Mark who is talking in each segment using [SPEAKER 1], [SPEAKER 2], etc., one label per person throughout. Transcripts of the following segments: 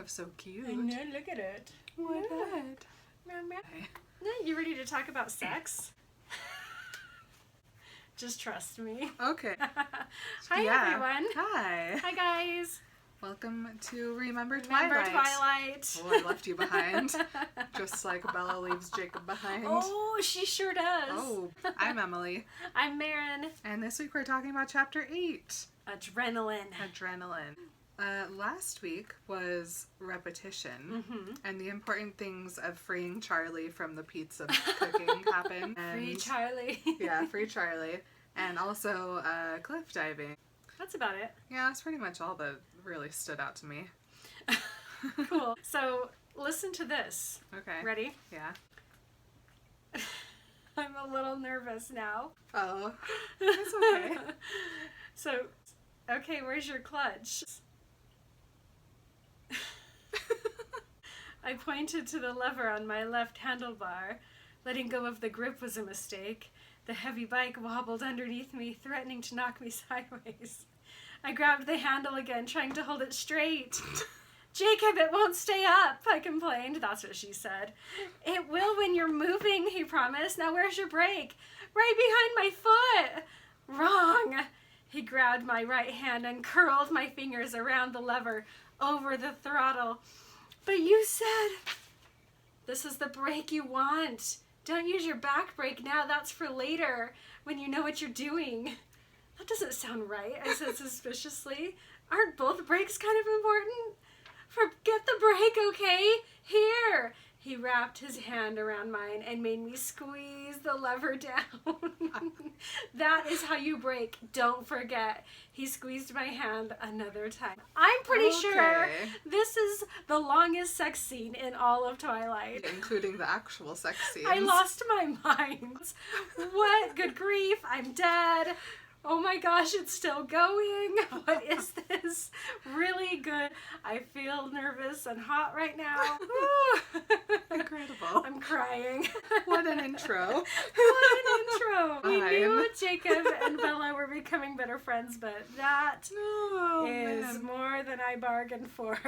[SPEAKER 1] of so cute.
[SPEAKER 2] I know, look at it.
[SPEAKER 1] What
[SPEAKER 2] Yeah.
[SPEAKER 1] that?
[SPEAKER 2] You ready to talk about sex? Just trust me.
[SPEAKER 1] Okay.
[SPEAKER 2] Hi, everyone.
[SPEAKER 1] Hi.
[SPEAKER 2] Hi, guys.
[SPEAKER 1] Welcome to Remember Twilight.
[SPEAKER 2] Remember Twilight.
[SPEAKER 1] Oh, I left you behind. Just like Bella leaves Jacob behind.
[SPEAKER 2] Oh, she sure does.
[SPEAKER 1] Oh, I'm Emily.
[SPEAKER 2] I'm Marin.
[SPEAKER 1] And this week we're talking about Chapter 8.
[SPEAKER 2] Adrenaline.
[SPEAKER 1] Adrenaline. Last week was repetition, and the important things of freeing Charlie from the pizza cooking happened. And,
[SPEAKER 2] Free Charlie.
[SPEAKER 1] yeah, free Charlie. And also cliff diving.
[SPEAKER 2] That's about it.
[SPEAKER 1] Yeah, that's pretty much all that really stood out to me.
[SPEAKER 2] Cool. So, listen to this.
[SPEAKER 1] Okay.
[SPEAKER 2] Ready?
[SPEAKER 1] Yeah.
[SPEAKER 2] I'm a little nervous now.
[SPEAKER 1] Oh, it's okay.
[SPEAKER 2] So, okay, where's your clutch? I pointed to the lever on my left handlebar. Letting go of the grip was a mistake. The heavy bike wobbled underneath me, threatening to knock me sideways. I grabbed the handle again, trying to hold it straight. Jacob, it won't stay up, I complained. That's what she said. It will when you're moving, he promised. Now where's your brake? Right behind my foot. Wrong. He grabbed my right hand and curled my fingers around the lever over the throttle. But you said, this is the brake you want. Don't use your back brake now. That's for later, when you know what you're doing. That doesn't sound right, I said suspiciously. Aren't both brakes kind of important? Forget the brake, okay? Here. He wrapped his hand around mine and made me squeeze the lever down. That is how you brake. Don't forget. He squeezed my hand another time. I'm pretty sure this is the longest sex scene in all of Twilight.
[SPEAKER 1] Including the actual sex scenes.
[SPEAKER 2] I lost my mind. What? Good grief. I'm dead. Oh my gosh, it's still going. What is this? Really good. I feel nervous and hot right now.
[SPEAKER 1] Incredible.
[SPEAKER 2] I'm crying.
[SPEAKER 1] What an intro.
[SPEAKER 2] What an intro. We
[SPEAKER 1] Fine.
[SPEAKER 2] knew Jacob and Bella were becoming better friends, but that is
[SPEAKER 1] man.
[SPEAKER 2] more than I bargained for.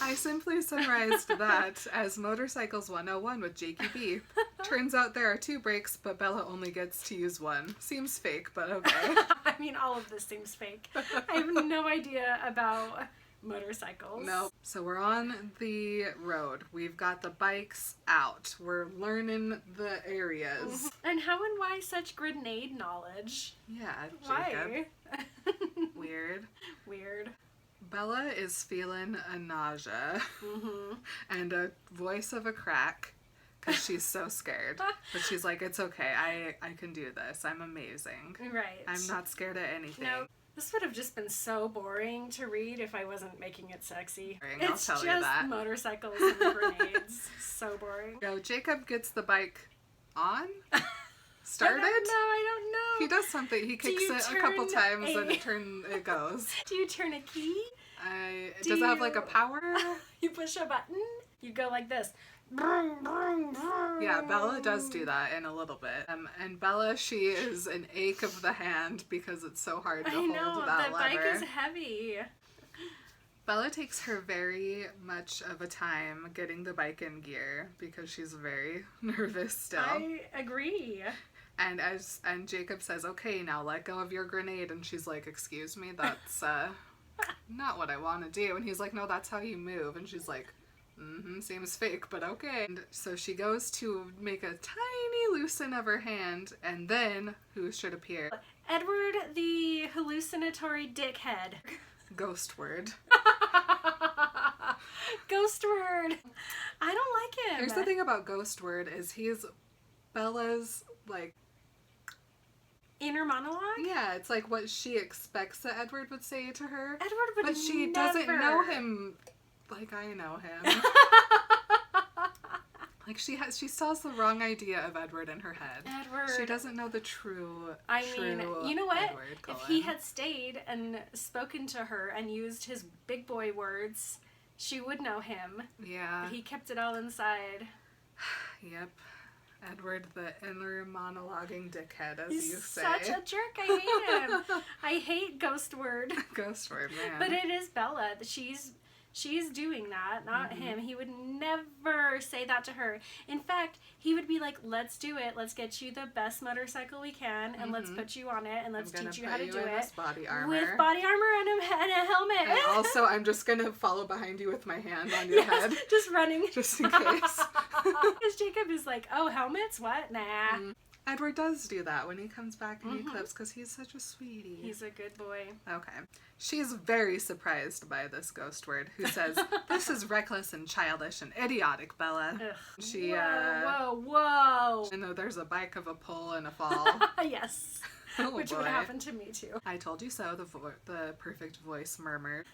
[SPEAKER 1] I simply summarized that as Motorcycles 101 with Jakey B. Turns out there are 2 brakes, but Bella only gets to use 1. Seems fake, but okay.
[SPEAKER 2] I mean, all of this seems fake. I have no idea about motorcycles.
[SPEAKER 1] No. So we're on the road. We've got the bikes out. We're learning the areas.
[SPEAKER 2] And how and why such grenade knowledge?
[SPEAKER 1] Yeah, Jacob.
[SPEAKER 2] Why?
[SPEAKER 1] Weird.
[SPEAKER 2] Weird.
[SPEAKER 1] Bella is feeling a nausea and a voice of a crack because she's so scared. But she's like, it's okay. I can do this. I'm amazing.
[SPEAKER 2] Right.
[SPEAKER 1] I'm not scared of anything.
[SPEAKER 2] No, this would have just been so boring to read if I wasn't making it sexy.
[SPEAKER 1] I'll
[SPEAKER 2] It's
[SPEAKER 1] tell you
[SPEAKER 2] just
[SPEAKER 1] that.
[SPEAKER 2] motorcycles and grenades. So boring.
[SPEAKER 1] So Jacob gets the bike on? Started?
[SPEAKER 2] I don't know.
[SPEAKER 1] He does something. He kicks
[SPEAKER 2] you
[SPEAKER 1] it a couple
[SPEAKER 2] turn
[SPEAKER 1] times and it goes.
[SPEAKER 2] Do you turn a key?
[SPEAKER 1] Does it have like a power?
[SPEAKER 2] You push a button. You go like this. Vroom, vroom, vroom.
[SPEAKER 1] Yeah, Bella does do that in a little bit. And Bella, she is an ache of the hand because it's so hard to hold that
[SPEAKER 2] the
[SPEAKER 1] lever.
[SPEAKER 2] bike is heavy.
[SPEAKER 1] Bella takes her very much of a time getting the bike in gear because she's very nervous still.
[SPEAKER 2] I agree.
[SPEAKER 1] And Jacob says, okay, now let go of your grenade. And she's like, excuse me, that's not what I want to do. And he's like, no, that's how you move. And she's like, seems fake, but okay. And so she goes to make a tiny loosen of her hand, and then who should appear?
[SPEAKER 2] Edward the hallucinatory dickhead.
[SPEAKER 1] Ghost word.
[SPEAKER 2] Ghost word. I don't like him.
[SPEAKER 1] Here's the thing about Ghost word is he's Bella's like
[SPEAKER 2] inner monologue?
[SPEAKER 1] Yeah, it's like what she expects that Edward would say to her.
[SPEAKER 2] Edward would
[SPEAKER 1] But she
[SPEAKER 2] never.
[SPEAKER 1] doesn't know him like I know him. Like she still has the wrong idea of Edward in her head.
[SPEAKER 2] Edward.
[SPEAKER 1] She doesn't know the true
[SPEAKER 2] mean, you know what?
[SPEAKER 1] Edward
[SPEAKER 2] if
[SPEAKER 1] Cullen.
[SPEAKER 2] he had stayed and spoken to her and used his big boy words, she would know him.
[SPEAKER 1] Yeah.
[SPEAKER 2] But he kept it all inside.
[SPEAKER 1] Yep. Edward, the inner monologuing dickhead, as
[SPEAKER 2] He's
[SPEAKER 1] you say.
[SPEAKER 2] such a jerk. I hate him. I hate Ghost Word.
[SPEAKER 1] Ghost word, man.
[SPEAKER 2] But it is Bella. She's doing that, not him. He would never say that to her. In fact, he would be like, let's do it. Let's get you the best motorcycle we can, and let's put you on it, and let's teach you how to do it.
[SPEAKER 1] This body armor.
[SPEAKER 2] With body armor and a helmet.
[SPEAKER 1] And also, I'm just going to follow behind you with my hand on your head.
[SPEAKER 2] Just running.
[SPEAKER 1] Just in case.
[SPEAKER 2] Because Jacob is like, oh, helmets? What? Nah.
[SPEAKER 1] Edward does do that when he comes back in Eclipse because he's such a sweetie.
[SPEAKER 2] He's a good boy.
[SPEAKER 1] Okay. She's very surprised by this ghost word who says, this is reckless and childish and idiotic, Bella.
[SPEAKER 2] Ugh.
[SPEAKER 1] She,
[SPEAKER 2] whoa.
[SPEAKER 1] I know there's a bike of a pole and a fall.
[SPEAKER 2] Yes.
[SPEAKER 1] Oh,
[SPEAKER 2] which
[SPEAKER 1] boy.
[SPEAKER 2] would happen to me too.
[SPEAKER 1] I told you so, the perfect voice murmur.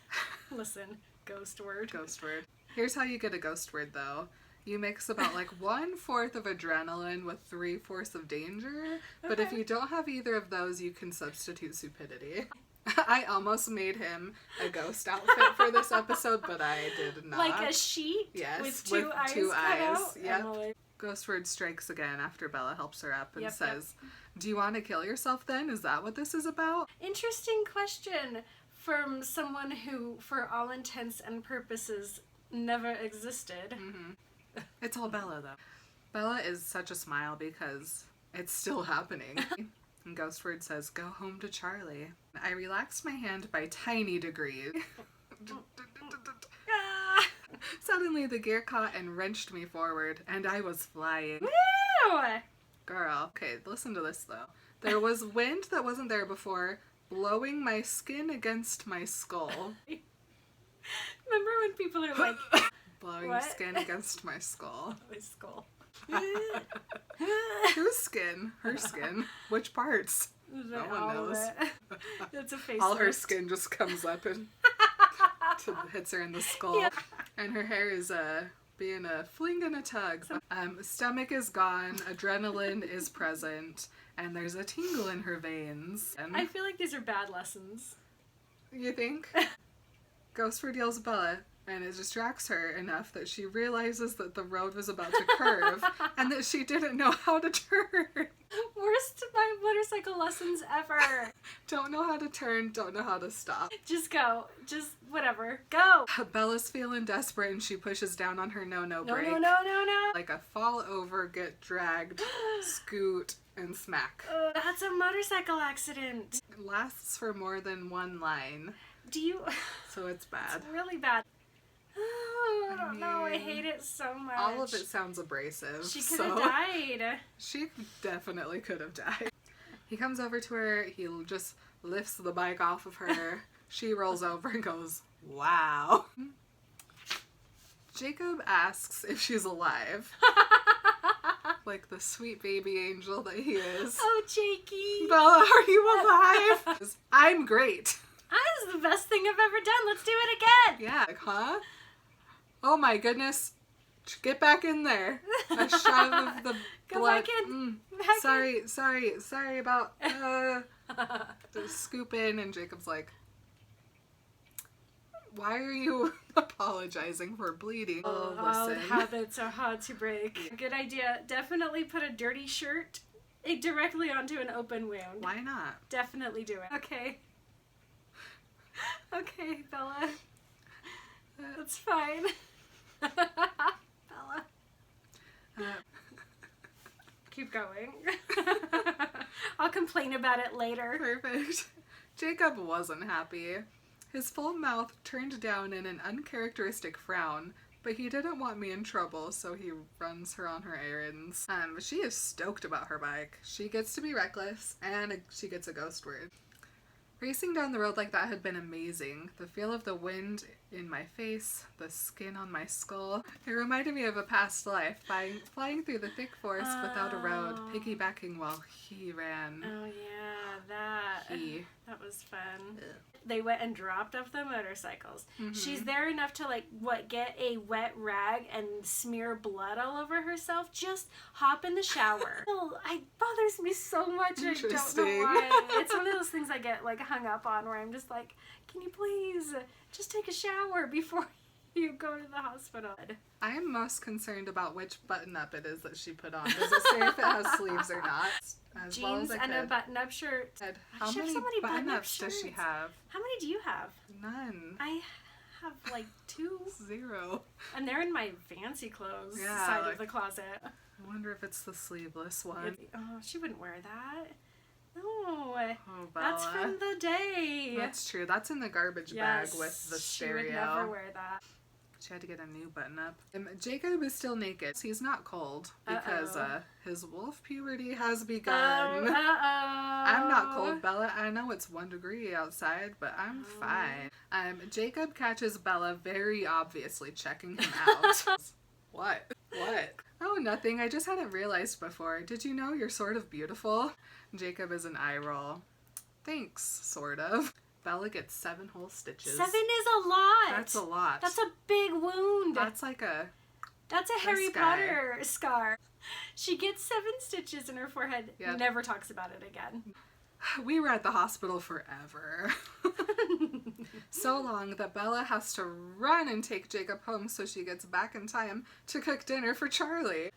[SPEAKER 2] Listen, ghost word.
[SPEAKER 1] Ghost word. Here's how you get a ghost word, though. You mix about like 1/4 of adrenaline with 3/4 of danger. But if you don't have either of those, you can substitute stupidity. I almost made him a ghost outfit for this episode, but I did not.
[SPEAKER 2] Like a sheet?
[SPEAKER 1] Yes,
[SPEAKER 2] with two eyes.
[SPEAKER 1] Yep.
[SPEAKER 2] Emily.
[SPEAKER 1] Ghost word strikes again after Bella helps her up and says, do you want to kill yourself then? Is that what this is about?
[SPEAKER 2] Interesting question from someone who, for all intents and purposes, never existed.
[SPEAKER 1] It's all Bella, though. Bella is such a smile because it's still happening. And Ghostword says, go home to Charlie. I relaxed my hand by tiny degrees. Suddenly the gear caught and wrenched me forward, and I was flying.
[SPEAKER 2] Woo!
[SPEAKER 1] Girl. Okay, listen to this, though. There was wind that wasn't there before, blowing my skin against my skull.
[SPEAKER 2] Remember when people are like...
[SPEAKER 1] Blowing skin against my skull.
[SPEAKER 2] My skull.
[SPEAKER 1] Whose skin? Her skin. Which parts? No one knows.
[SPEAKER 2] It's a face.
[SPEAKER 1] All her skin just comes up and hits her in the skull.
[SPEAKER 2] Yeah.
[SPEAKER 1] And her hair is being a fling and a tug. Stomach is gone, adrenaline is present, and there's a tingle in her veins. And
[SPEAKER 2] I feel like these are bad lessons.
[SPEAKER 1] you think? Ghostword yells Bella, and it distracts her enough that she realizes that the road was about to curve and that she didn't know how to turn.
[SPEAKER 2] Worst my motorcycle lessons ever.
[SPEAKER 1] Don't know how to turn, don't know how to stop.
[SPEAKER 2] Just go. Just whatever. Go.
[SPEAKER 1] Bella's feeling desperate and she pushes down on her no brake.
[SPEAKER 2] No.
[SPEAKER 1] Like a fall over, get dragged, scoot, and smack.
[SPEAKER 2] That's a motorcycle accident.
[SPEAKER 1] It lasts for more than one line. So it's bad.
[SPEAKER 2] It's really bad. I don't know. I hate it so much.
[SPEAKER 1] All of it sounds abrasive.
[SPEAKER 2] She could have died.
[SPEAKER 1] She definitely could have died. He comes over to her. He just lifts the bike off of her. She rolls over and goes, wow. Jacob asks if she's alive. Like the sweet baby angel that he is.
[SPEAKER 2] Oh, Jakey.
[SPEAKER 1] Bella, are you alive? I'm great.
[SPEAKER 2] That is the best thing I've ever done. Let's do it again.
[SPEAKER 1] Yeah. Like, huh? Oh my goodness. Get back in there. A shove of the
[SPEAKER 2] Go
[SPEAKER 1] blood.
[SPEAKER 2] back in.
[SPEAKER 1] Sorry about scoop in, and Jacob's like, why are you apologizing for bleeding?
[SPEAKER 2] Oh,
[SPEAKER 1] listen.
[SPEAKER 2] habits are hard to break. Good idea. Definitely put a dirty shirt directly onto an open wound.
[SPEAKER 1] Why not?
[SPEAKER 2] Definitely do it. Okay. Okay, Bella. That's fine. Bella. Keep going. I'll complain about it later.
[SPEAKER 1] Perfect. Jacob wasn't happy. His full mouth turned down in an uncharacteristic frown, but he didn't want me in trouble, so he runs her on her errands. She is stoked about her bike. She gets to be reckless, and she gets a ghost word. Racing down the road like that had been amazing. The feel of the wind in my face, the skin on my skull. It reminded me of a past life, flying through the thick forest without a road, piggybacking while he ran.
[SPEAKER 2] Oh yeah, that was fun.
[SPEAKER 1] Ugh.
[SPEAKER 2] They went and dropped off the motorcycles. She's there enough to get a wet rag and smear blood all over herself. Just hop in the shower. It bothers me so much. I don't know why. It's one of those things I get hung up on where I'm just like, can you please just take a shower before you go to the hospital?
[SPEAKER 1] I am most concerned about which button-up it is that she put on. Does it say if it has sleeves or not? As
[SPEAKER 2] Jeans
[SPEAKER 1] well as
[SPEAKER 2] and a button-up shirt.
[SPEAKER 1] How many button-ups does she have?
[SPEAKER 2] How many do you have?
[SPEAKER 1] None.
[SPEAKER 2] I have like 2.
[SPEAKER 1] 0.
[SPEAKER 2] And they're in my fancy clothes
[SPEAKER 1] Yeah,
[SPEAKER 2] side
[SPEAKER 1] like-
[SPEAKER 2] of the closet.
[SPEAKER 1] I wonder if it's the sleeveless one.
[SPEAKER 2] Oh, she wouldn't wear that. No.
[SPEAKER 1] Oh,
[SPEAKER 2] That's
[SPEAKER 1] Bella.
[SPEAKER 2] from the day.
[SPEAKER 1] That's true. That's in the garbage bag with the stereo.
[SPEAKER 2] She would never wear that.
[SPEAKER 1] She had to get a new button up. Jacob is still naked. He's not cold because his wolf puberty has begun. I'm not cold, Bella. I know it's 1 degree outside, but I'm fine. Jacob catches Bella very obviously checking him out. What? What? Oh, nothing. I just hadn't realized before. Did you know you're sort of beautiful? Jacob is an eye roll. Thanks, sort of. Bella gets 7 whole stitches.
[SPEAKER 2] 7 is a lot.
[SPEAKER 1] That's a lot.
[SPEAKER 2] That's a big wound.
[SPEAKER 1] That's like a...
[SPEAKER 2] That's a Harry
[SPEAKER 1] guy.
[SPEAKER 2] Potter scar. She gets 7 stitches in her forehead.
[SPEAKER 1] Yep.
[SPEAKER 2] Never talks about it again.
[SPEAKER 1] We were at the hospital forever. So long that Bella has to run and take Jacob home so she gets back in time to cook dinner for Charlie.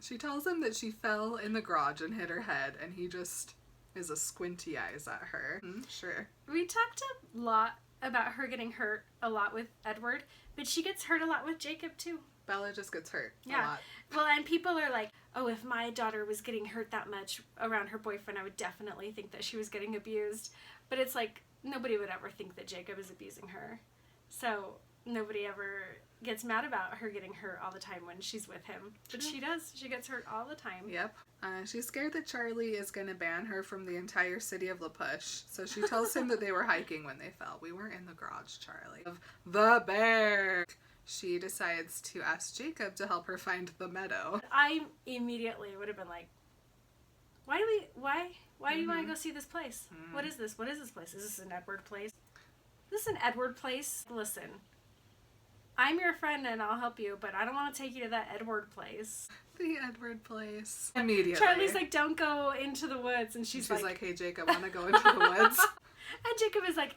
[SPEAKER 1] She tells him that she fell in the garage and hit her head, and he just is a squinty eyes at her. Sure.
[SPEAKER 2] We talked a lot about her getting hurt a lot with Edward, but she gets hurt a lot with Jacob too.
[SPEAKER 1] Bella just gets hurt a
[SPEAKER 2] Yeah.
[SPEAKER 1] lot.
[SPEAKER 2] Well, and people are like, oh, if my daughter was getting hurt that much around her boyfriend, I would definitely think that she was getting abused. But it's like, nobody would ever think that Jacob is abusing her. So nobody ever gets mad about her getting hurt all the time when she's with him. But she does. She gets hurt all the time.
[SPEAKER 1] Yep. She's scared that Charlie is going to ban her from the entire city of La Push. So she tells him that they were hiking when they fell. We weren't in the garage, Charlie. The bear. She decides to ask Jacob to help her find the meadow.
[SPEAKER 2] I immediately would have been like, why do you want to go see this place? What is this? What is this place? Is this an Edward place? This is an Edward place? Listen, I'm your friend and I'll help you, but I don't want to take you to that Edward place.
[SPEAKER 1] The Edward place. Immediately.
[SPEAKER 2] Charlie's like, don't go into the woods. And she's like,
[SPEAKER 1] hey, Jacob, want to go into the woods?
[SPEAKER 2] And Jacob is like,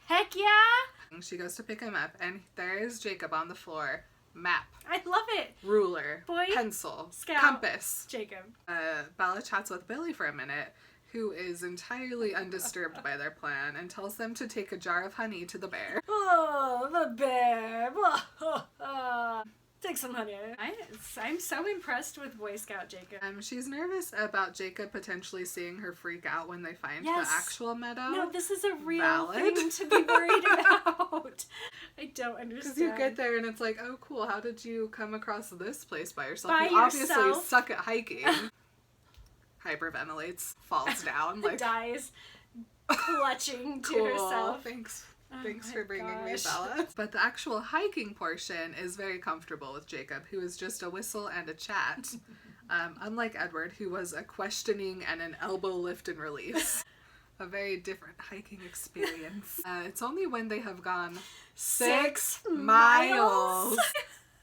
[SPEAKER 2] heck yeah.
[SPEAKER 1] She goes to pick him up, and there is Jacob on the floor. Map.
[SPEAKER 2] I love it.
[SPEAKER 1] Ruler.
[SPEAKER 2] Boy
[SPEAKER 1] Pencil.
[SPEAKER 2] Scout.
[SPEAKER 1] Compass.
[SPEAKER 2] Jacob.
[SPEAKER 1] Bella chats with Billy for a minute, who is entirely undisturbed by their plan, and tells them to take a jar of honey to the bear.
[SPEAKER 2] Oh, the bear. Take some honey. I'm so impressed with Boy Scout Jacob.
[SPEAKER 1] She's nervous about Jacob potentially seeing her freak out when they find
[SPEAKER 2] Yes.
[SPEAKER 1] the actual meadow.
[SPEAKER 2] No, this is a real
[SPEAKER 1] Valid.
[SPEAKER 2] thing to be worried about. I don't understand.
[SPEAKER 1] Because you get there and it's like, oh cool, how did you come across this place by yourself?
[SPEAKER 2] By
[SPEAKER 1] You obviously
[SPEAKER 2] yourself.
[SPEAKER 1] suck at hiking. Hyperventilates, falls down, like
[SPEAKER 2] dies clutching to
[SPEAKER 1] cool.
[SPEAKER 2] herself.
[SPEAKER 1] Thanks
[SPEAKER 2] Oh
[SPEAKER 1] for
[SPEAKER 2] my
[SPEAKER 1] bringing me,
[SPEAKER 2] gosh.
[SPEAKER 1] Bella. But the actual hiking portion is very comfortable with Jacob, who is just a whistle and a chat. Unlike Edward, who was a questioning and an elbow lift and release. A very different hiking experience. It's only when they have gone 6 miles.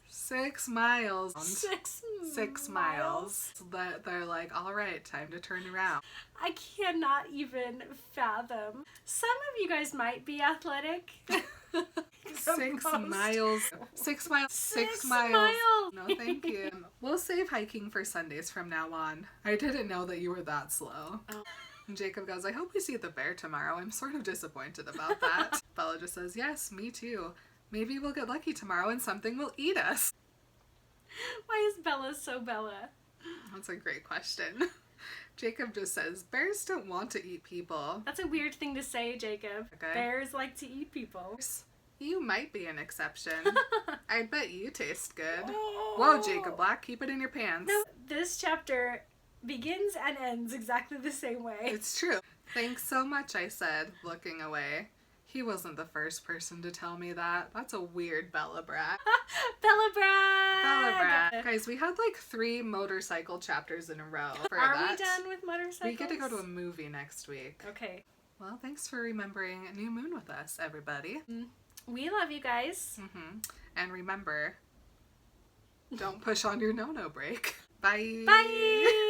[SPEAKER 1] 6 miles. 6 miles. So that they're like, all right, time to turn around.
[SPEAKER 2] I cannot even fathom. Some of you guys might be athletic.
[SPEAKER 1] 6
[SPEAKER 2] Most.
[SPEAKER 1] miles. 6 miles. 6 miles. No, thank you. We'll save hiking for Sundays from now on. I didn't know that you were that slow.
[SPEAKER 2] Oh.
[SPEAKER 1] And Jacob goes, I hope we see the bear tomorrow. I'm sort of disappointed about that. Bella just says, yes, me too. Maybe we'll get lucky tomorrow and something will eat us.
[SPEAKER 2] Why is Bella so Bella?
[SPEAKER 1] That's a great question. Jacob just says, bears don't want to eat people.
[SPEAKER 2] That's a weird thing to say, Jacob.
[SPEAKER 1] Okay.
[SPEAKER 2] Bears like to eat people.
[SPEAKER 1] You might be an exception. I bet you taste good. Whoa, Jacob Black, keep it in your pants.
[SPEAKER 2] No, this chapter begins and ends exactly the same way.
[SPEAKER 1] It's true. Thanks so much, I said, looking away. He wasn't the first person to tell me that. That's a weird Bella brat.
[SPEAKER 2] Bella Bragg!
[SPEAKER 1] Bella brat. Guys, we had like 3 motorcycle chapters in a row.
[SPEAKER 2] Are we done with motorcycles?
[SPEAKER 1] We get to go to a movie next week.
[SPEAKER 2] Okay.
[SPEAKER 1] Well, thanks for remembering New Moon with us, everybody.
[SPEAKER 2] We love you guys.
[SPEAKER 1] And remember, don't push on your no-no brake. Bye.
[SPEAKER 2] Bye!